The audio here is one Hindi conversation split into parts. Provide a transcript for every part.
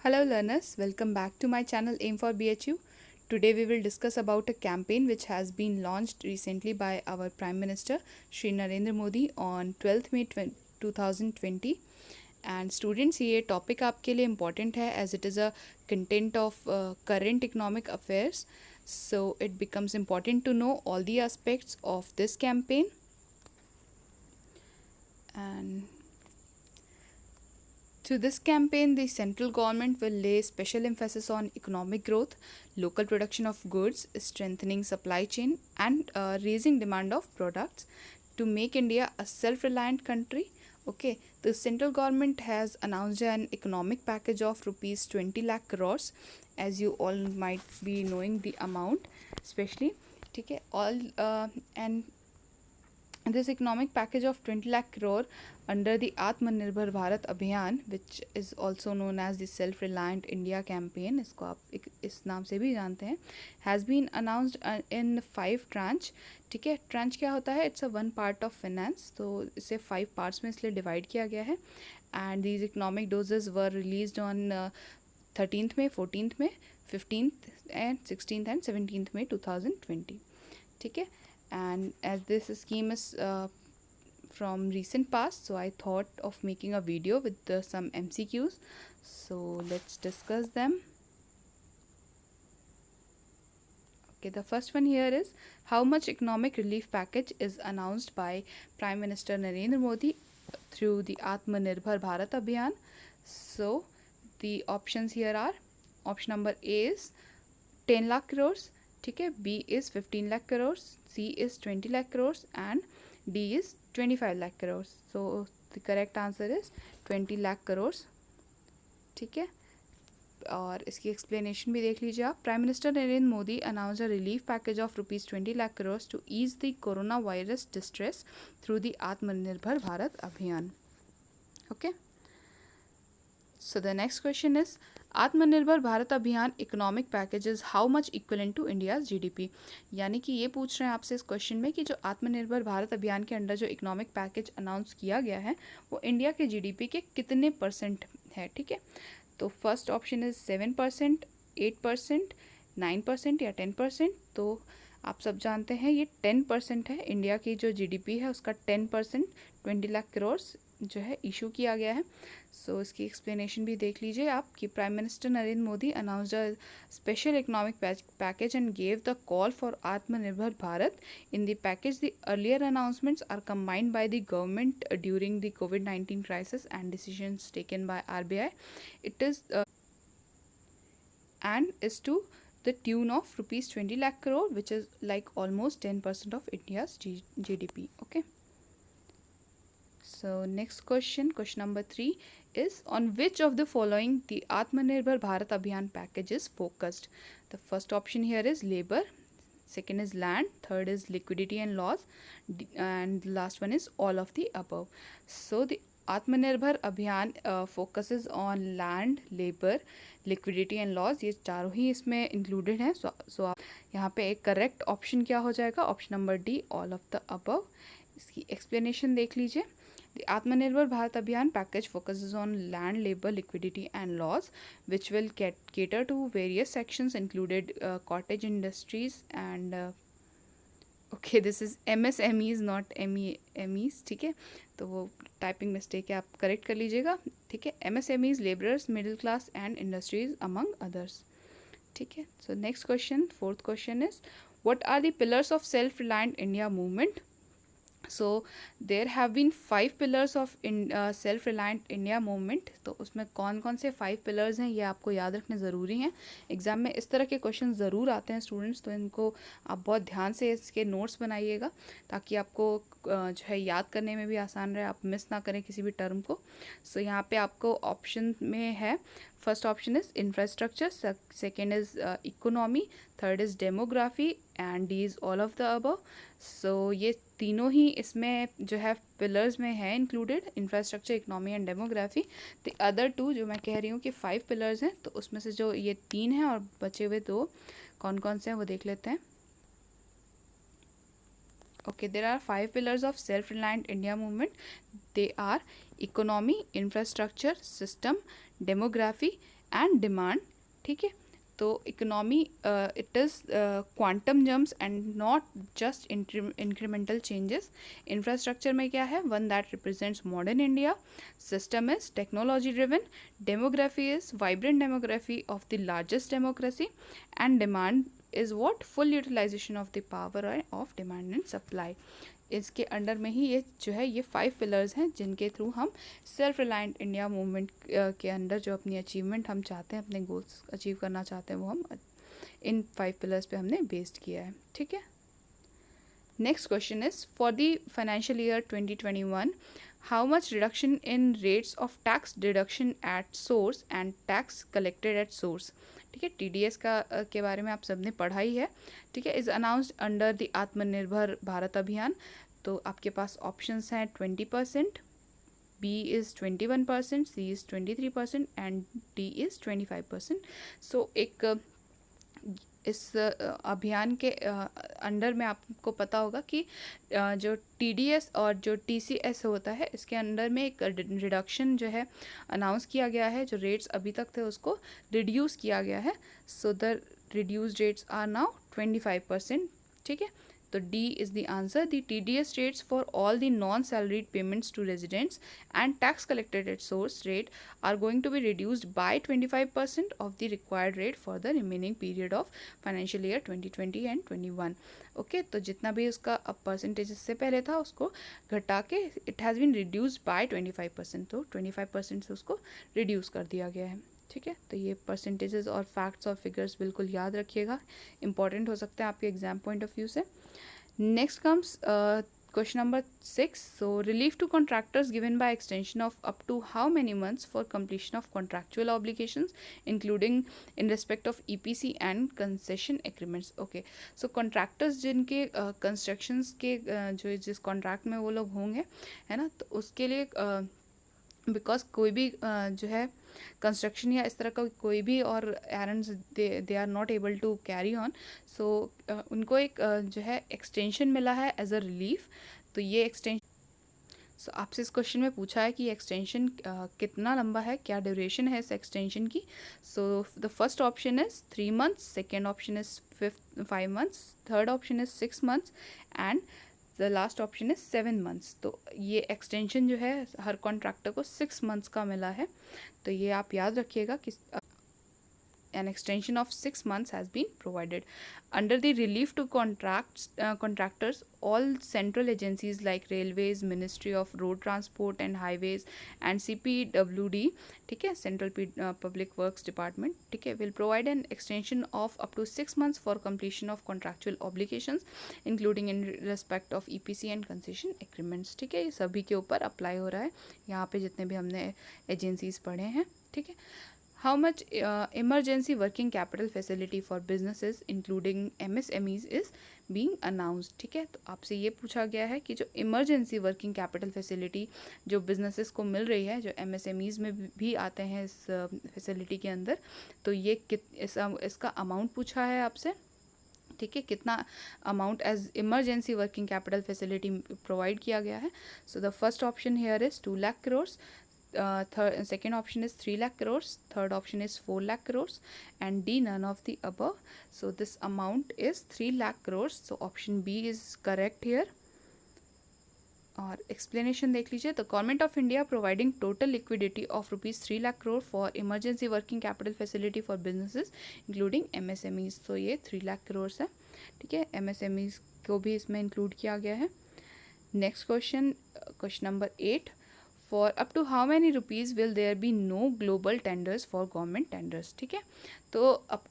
Hello learners, welcome back to my channel Aim for BHU. Today we will discuss about a campaign which has been launched recently by our Prime Minister Shri Narendra Modi on 12th May 2020. And students, ये टॉपिक आपके लिए इम्पॉर्टेंट है as it is a content of current economic affairs. So it becomes important to know all the aspects of this campaign. And through this campaign, the central government will lay special emphasis on economic growth, local production of goods, strengthening supply chain, and raising demand of products to make India a self-reliant country. Okay, the central government has announced an economic package of rupees 20 lakh crores, as you all might be knowing the amount, especially. ठीक है, all and this economic package of 20 lakh crore under the Atmanirbhar Bharat Abhiyan, which is also known as the Self-Reliant India Campaign, इसको आप इस नाम से भी जानते हैं, has been announced in 5 tranche. ठीक है, ट्रांच क्या होता है? It's a one part of finance, तो इसे 5 पार्ट्स में इसलिए डिवाइड किया गया है. And these economic doses were released on 13th May, 14th May, 15th and 16th and 17th May 2020. ठीक है, and as this scheme is from recent past, so I thought of making a video with some MCQs, so let's discuss them. Okay, the first one here is how much economic relief package is announced by Prime Minister Narendra Modi through the Atmanirbhar Bharat Abhiyan. So the options here are, option number A is 10 lakh crores, ठीक है, B is 15 lakh crores, C is 20 lakh crores and D is 25 lakh crores. So the correct answer is 20 lakh crores. ठीक है, और इसकी एक्सप्लेनेशन भी देख लीजिए आप. Prime minister Narendra Modi announce a relief package of rupees 20 lakh crores to ease the coronavirus distress through the Atmanirbhar Bharat Abhiyan. Okay, so the next question is Atmanirbhar Bharat Abhiyan economic package is how much equivalent to India's GDP. यानी कि ये पूछ रहे हैं आपसे इस क्वेश्चन में कि जो आत्मनिर्भर भारत अभियान के अंडर जो इकोनॉमिक पैकेज अनाउंस किया गया है वो इंडिया के जीडीपी के कितने परसेंट है. ठीक है, तो फर्स्ट ऑप्शन इज 7%, 8%, 9% या 10%. तो आप सब जानते हैं ये 10% है. इंडिया की जो जीडीपी है उसका 10% 20 लाख करोड़ जो है इशू किया गया है. सो इसकी एक्सप्लेनेशन भी देख लीजिए आप कि prime minister Narendra Modi announced a special economic package and gave the call for Aatmanirbhar Bharat. In the package the earlier announcements are combined by the government during the कोविड-19 crisis and decisions taken by RBI. It is and is to the tune of rupees 20 lakh crore, which is like almost 10% of India's GDP. Okay, so next question number 3 is on which of the following the Atmanirbhar Bharat Abhiyan package is focused. The first option here is labor, second is land, third is liquidity and laws, and the last one is all of the above. So the Atmanirbhar Abhiyan focuses on land, labour, liquidity and laws, ये चारों ही इसमें इंक्लूडेड हैं. सो आप यहाँ पे एक करेक्ट ऑप्शन क्या हो जाएगा? Option number D, all of the above. इसकी एक्सप्लेनेशन देख लीजिए. The Atmanirbhar Bharat Abhiyan package focuses on land, labor, liquidity and laws, which will cater to various sections included cottage industries and okay, this is MSMEs not MEMEs. ठीक है, तो वो टाइपिंग मिस्टेक है, आप करेक्ट कर लीजिएगा. ठीक है, MSMEs, labourers, middle class and industries among others. ठीक है, so next question, fourth question is what are the pillars of self reliant India movement. So there have been 5 pillars of self reliant India movement. तो उसमें कौन कौन से 5 पिलर्स हैं ये आपको याद रखने ज़रूरी हैं. एग्जाम में इस तरह के क्वेश्चन ज़रूर आते हैं स्टूडेंट्स, तो इनको आप बहुत ध्यान से इसके नोट्स बनाइएगा ताकि आपको जो है याद करने में भी आसान रहे, आप मिस ना करें किसी भी टर्म को. सो यहाँ पे आपको ऑप्शन में है, first option is infrastructure, second is economy, third is demography and D is all of the above. So ये तीनों ही इसमें जो है पिलर्स में है included, infrastructure, economy and demography. The other 2 जो मैं कह रही हूँ कि 5 पिलर्स हैं, तो उसमें से जो ये 3 हैं और बचे हुए 2 कौन कौन से हैं वो देख लेते हैं. Okay, there are 5 pillars of self-reliant India movement. They are economy, infrastructure, system, demography and demand, ठीक है। तो economy it is quantum jumps and not just incremental changes. Infrastructure में क्या है, one that represents modern India, system is technology driven, demography is vibrant demography of the largest democracy, and demand is what, full utilisation of the power of demand and supply. इसके अंडर में ही ये जो है ये 5 पिलर्स हैं जिनके थ्रू हम सेल्फ रिलायंट इंडिया मूवमेंट के अंदर जो अपनी अचीवमेंट हम चाहते हैं, अपने गोल्स अचीव करना चाहते हैं, वो हम इन 5 पिलर्स पे हमने बेस्ड किया है, ठीक है। Next question is for the financial year 2021 how much reduction in rates of tax deduction at source and tax collected at source, ठीक है। TDS का के बारे में आप सबने पढ़ा ही है, ठीक है। Is announced under the Atmanirbhar Bharat अभियान। तो आपके पास ऑप्शंस हैं 20%, B is 21%, C is 23% and D is 25%। सो एक इस अभियान के अंडर में आपको पता होगा कि जो TDS और जो TCS होता है इसके अंडर में एक रिडक्शन जो है अनाउंस किया गया है। जो रेट्स अभी तक थे उसको रिड्यूस किया गया है। So the reduce rates are now 25%, ठीक है। तो D is the answer. The TDS rates for all the non-salaried payments to residents and tax collected at source rate are going to be reduced by 25% of the required rate for the remaining period of financial year 2020 and 21. Okay, तो जितना भी उसका अब परसेंटेज इससे पहले था उसको घटा के it has been reduced by 25%, तो 25% से उसको reduce कर दिया गया है, ठीक है। तो ये परसेंटेजेस और फैक्ट्स और फिगर्स बिल्कुल याद रखिएगा, इंपॉर्टेंट हो सकते हैं आपके एग्जाम पॉइंट ऑफ व्यू से। Next comes question number 6. So relief to contractors given by extension of up to how many months for completion of contractual obligations including in respect of EPC and concession agreements. Okay, so contractors जिनके constructions के जो जिस contract में वो लोग होंगे, है ना, तो उसके लिए बिकॉज कोई भी जो है कंस्ट्रक्शन या इस तरह का कोई भी और errands they are not able to carry on, so उनको एक जो है एक्सटेंशन मिला है एज अ रिलीफ। तो ये एक्सटेंशन, सो आपसे इस क्वेश्चन में पूछा है कि एक्सटेंशन कितना लंबा है, क्या ड्यूरेशन है इस एक्सटेंशन की। सो the first option is 3 months, second option is 5 months, third option is 6 months and the last option is 7 months। तो ये एक्सटेंशन जो है हर कॉन्ट्रैक्टर को 6 months का मिला है। तो ये आप याद रखिएगा कि an extension of 6 months has been provided. Under the relief to contractors, all central agencies like Railways, Ministry of Road Transport and Highways and CPWD, ठीक है, Central Public Works Department, ठीक है, will provide an extension of up to 6 months for completion of contractual obligations including in respect of EPC and concession agreements, ठीक है। ये सभी के ऊपर अप्लाई हो रहा है यहाँ पे जितने भी हमने एजेंसीज पढ़े हैं, ठीक है। How much emergency working capital facility for businesses including MSMEs is being announced, ठीक है। तो आपसे ये पूछा गया है कि जो इमरजेंसी वर्किंग कैपिटल फैसिलिटी जो बिजनेसेस को मिल रही है, जो MSMEs में भी आते हैं इस फैसिलिटी के अंदर, तो ये इसका अमाउंट पूछा है आपसे, ठीक है, कितना amount as emergency working capital facility provide किया गया है। So the first option here is 2 lakh crores, second option is 3 lakh crores, third option is 4 lakh crores and D none of the above. So this amount is 3 lakh crores, so option B is correct here. और एक्सप्लेनेशन देख लीजिए। The government of India providing total liquidity of rupees 3 lakh crore for emergency working capital facility for businesses including MSMEs। तो ये 3 lakh crores है, ठीक है। MSMEs को भी इसमें इंक्लूड किया गया है। Next question, question number 8, for up to how many rupees will there be no global tenders for government tenders, ठीक है। तो अब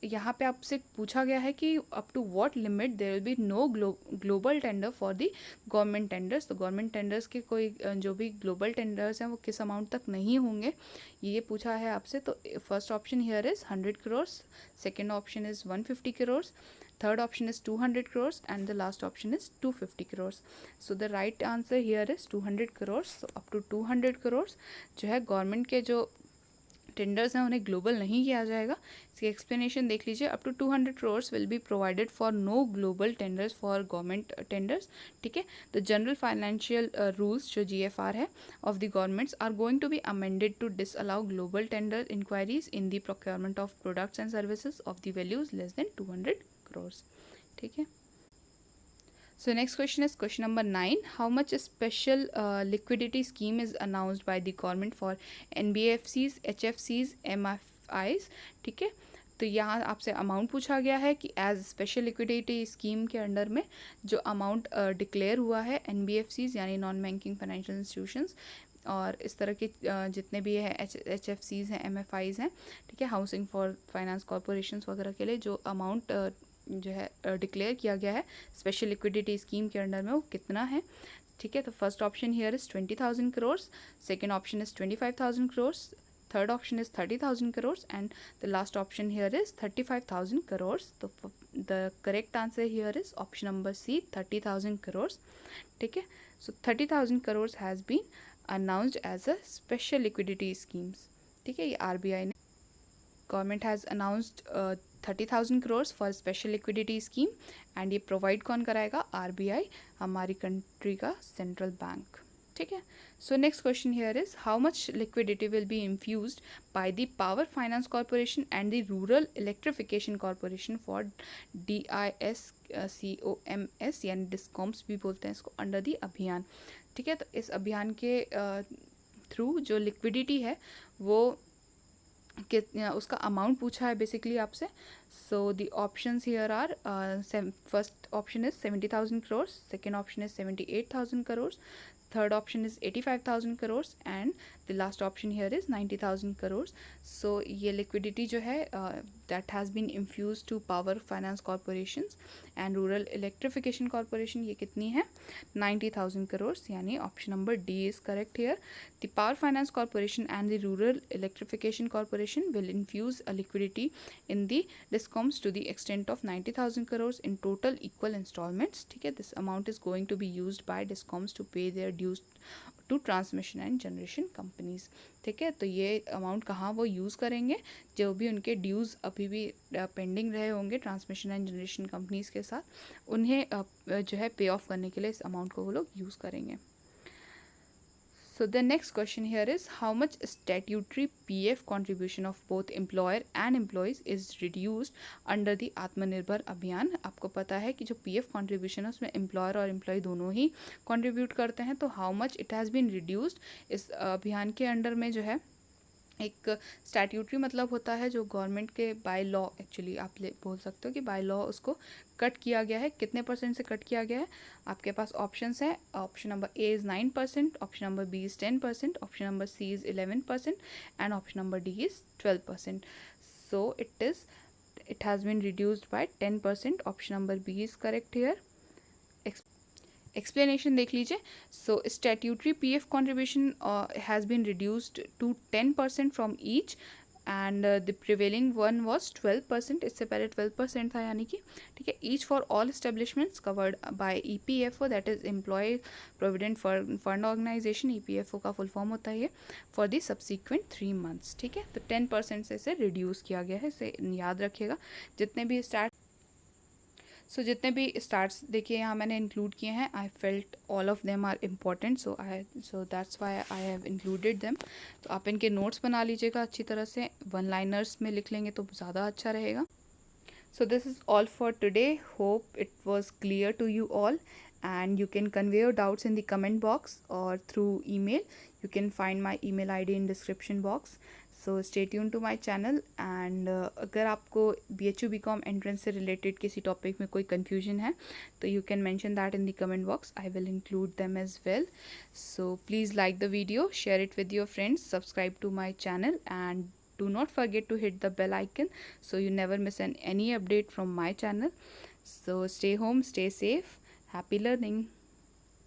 यहाँ पे आपसे पूछा गया है कि up to what limit there will be no global tender for the government tenders. तो गवर्नमेंट टेंडर्स के कोई जो भी ग्लोबल टेंडर्स हैं वो किस अमाउंट तक नहीं होंगे, ये पूछा है आपसे। तो first option here is 100 crores, second option is 150 crores, third option is 200 crores and the last option is 250 crores. So the right answer here is 200 crores. So up to 200 crores जो है गवर्नमेंट के जो टेंडर्स हैं उन्हें ग्लोबल नहीं किया जाएगा। इसकी एक्सप्लेनेशन देख लीजिए। Up to 200 crores will be provided for no global tenders for government tenders. ठीक है, द जनरल फाइनेंशियल रूल्स जो GFR है of the governments are going to be amended to disallow global tender inquiries in the procurement of products and services of the values less than 200 crores। ठीक है। So next question is question number 9. How much special liquidity scheme is announced by the government for NBFCs, HFCs, MFIs? ठीक है, तो यहाँ आपसे अमाउंट पूछा गया है कि एज स्पेशल लिक्विडिटी स्कीम के अंडर में जो अमाउंट डिक्लेयर हुआ है NBFCs यानी नॉन बैंकिंग फाइनेंशियल इंस्टीट्यूशंस और इस तरह के जितने भी है HFCs हैं, MFIs हैं, ठीक है, हाउसिंग फॉर फाइनेंस कॉरपोरेशंस वगैरह के लिए जो अमाउंट जो है डिक्लेयर किया गया है स्पेशल लिक्विडिटी स्कीम के अंडर में वो कितना है। ठीक है, तो first option here is 20,000 crores, second option is 25,000 crores, third option is 30,000 crores and the last option here is 35,000 crores। तो the correct answer here is option number C 30,000 crores। ठीक है, so 30,000 crores has been announced as a special liquidity schemes. ठीक है, ये RBI ने government has announced 30,000 crores for special liquidity scheme and ये प्रोवाइड कौन कराएगा? RBI, हमारी कंट्री का सेंट्रल बैंक। ठीक है, so next question here is how much liquidity will be infused by the power finance corporation and the rural electrification corporation for DISCOMS यानी डिस्कॉम्स भी बोलते हैं इसको अंडर द अभियान। ठीक है, तो इस अभियान के थ्रू जो लिक्विडिटी है वो उसका अमाउंट पूछा है बेसिकली आपसे। So the options here are first option is 70,000 crores, second option is 78,000 crores, third option is 85,000 crores and the last option here is 90,000 crores। so ये liquidity जो है that has been infused to power finance corporations and rural electrification corporation ये कितनी है? 90,000 crores यानी option number D is correct here। the power finance corporation and the rural electrification corporation will infuse a liquidity in the discoms to the extent of 90,000 crores in total equal installments। ठीक है, this amount is going to be used by discoms to pay their dues to transmission and generation companies. ठीक है, तो ये अमाउंट कहाँ वो यूज़ करेंगे? जो भी उनके ड्यूज़ अभी भी पेंडिंग रहे होंगे ट्रांसमिशन एंड जनरेशन कंपनीज के साथ उन्हें जो है पे ऑफ करने के लिए इस अमाउंट को वो लोग यूज़ करेंगे। So the next question here is how much statutory PF contribution of both employer and employees is reduced under the Atmanirbhar अभियान। आपको पता है कि जो PF contribution है उसमें employer और employee दोनों ही contribute करते हैं, तो how much it has been reduced इस अभियान के अंडर में जो है एक स्टैट्यूटरी मतलब होता है जो गवर्नमेंट के बाय लॉ, एक्चुअली आप बोल सकते हो कि बाय लॉ उसको कट किया गया है। कितने % से कट किया गया है? आपके पास ऑप्शंस हैं। Option number A is 9%, option number B is 10%, option number C is 11% and option number D is 12%। So it has been reduced by 10%। Option number B is correct here. Explanation देख लीजिए। So statutory PF contribution has been reduced to 10% from each and the prevailing one was 12%। इससे पहले 12% था यानी कि ठीक है। Each for all establishments covered by EPFO that is employ provident fund organisation. EPFO का फुल फॉर्म होता है ये फॉर द सब्सिक्वेंट 3 months। ठीक है, तो 10% से इसे रिड्यूस किया गया है, इसे याद रखिएगा। जितने भी जितने भी स्टार्ट्स देखिए यहाँ मैंने इंक्लूड किए हैं, I felt all of them are important, so that's why I have included them. तो आप इनके नोट्स बना लीजिएगा अच्छी तरह से, 1 liners में लिख लेंगे तो ज़्यादा अच्छा रहेगा। So this is all for today. Hope it was clear to you all and you can convey your doubts in the comment box or through email. You can find my email ID in description box. So stay tuned to my channel and अगर आपको BHU BCom entrance से related किसी topic में कोई confusion है तो you can mention that in the comment box. I will include them as well. So please like the video, share it with your friends, subscribe to my channel and do not forget to hit the bell icon so you never miss any update from my channel. So stay home, stay safe, happy learning.